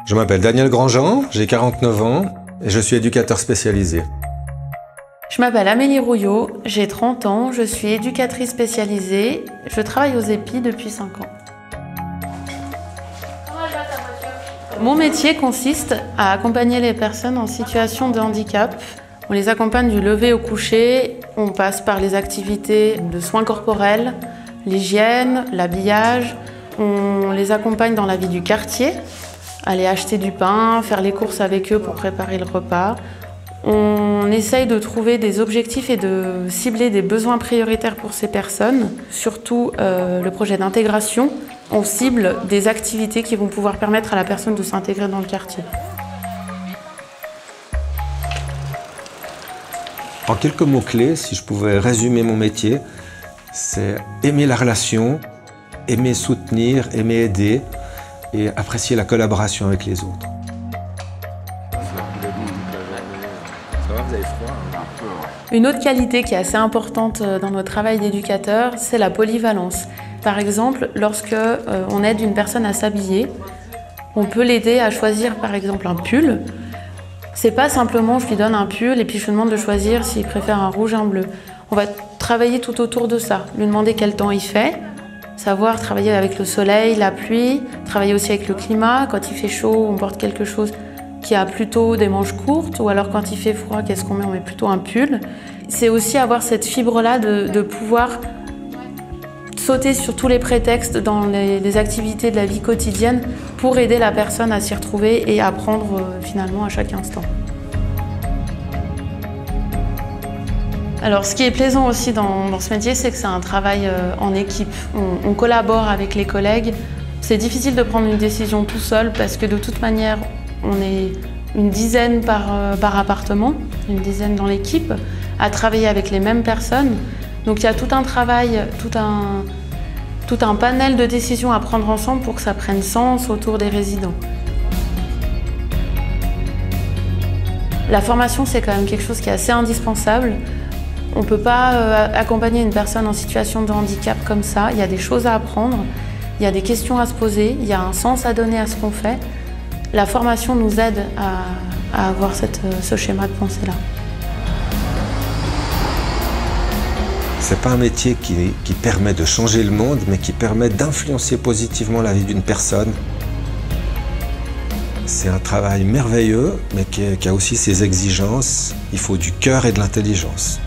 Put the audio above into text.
Je m'appelle Daniel Grandjean, j'ai 49 ans et je suis éducateur spécialisé. Je m'appelle Amélie Rouillot, j'ai 30 ans, je suis éducatrice spécialisée, je travaille aux EPI depuis 5 ans. Mon métier consiste à accompagner les personnes en situation de handicap. On les accompagne du lever au coucher, on passe par les activités de soins corporels, l'hygiène, l'habillage, on les accompagne dans la vie du quartier, aller acheter du pain, faire les courses avec eux pour préparer le repas. On essaye de trouver des objectifs et de cibler des besoins prioritaires pour ces personnes, surtout le projet d'intégration. On cible des activités qui vont pouvoir permettre à la personne de s'intégrer dans le quartier. En quelques mots-clés, si je pouvais résumer mon métier, c'est aimer la relation, aimer soutenir, aimer aider et apprécier la collaboration avec les autres. Une autre qualité qui est assez importante dans notre travail d'éducateur, c'est la polyvalence. Par exemple, lorsque on aide une personne à s'habiller, on peut l'aider à choisir par exemple un pull. C'est pas simplement je lui donne un pull et puis je lui demande de choisir s'il préfère un rouge ou un bleu. On va travailler tout autour de ça, lui demander quel temps il fait, savoir travailler avec le soleil, la pluie, travailler aussi avec le climat. Quand il fait chaud, on porte quelque chose qui a plutôt des manches courtes, ou alors quand il fait froid, qu'est-ce qu'on met? On met plutôt un pull. C'est aussi avoir cette fibre-là de pouvoir sauter sur tous les prétextes dans les activités de la vie quotidienne pour aider la personne à s'y retrouver et apprendre finalement à chaque instant. Alors ce qui est plaisant aussi dans ce métier, c'est que c'est un travail en équipe. On collabore avec les collègues. C'est difficile de prendre une décision tout seul parce que de toute manière, on est une dizaine par appartement, une dizaine dans l'équipe, à travailler avec les mêmes personnes. Donc il y a tout un travail, tout un panel de décisions à prendre ensemble pour que ça prenne sens autour des résidents. La formation, c'est quand même quelque chose qui est assez indispensable. On ne peut pas accompagner une personne en situation de handicap comme ça. Il y a des choses à apprendre, il y a des questions à se poser, il y a un sens à donner à ce qu'on fait. La formation nous aide à avoir ce schéma de pensée-là. C'est pas un métier qui permet de changer le monde, mais qui permet d'influencer positivement la vie d'une personne. C'est un travail merveilleux, mais qui a aussi ses exigences. Il faut du cœur et de l'intelligence.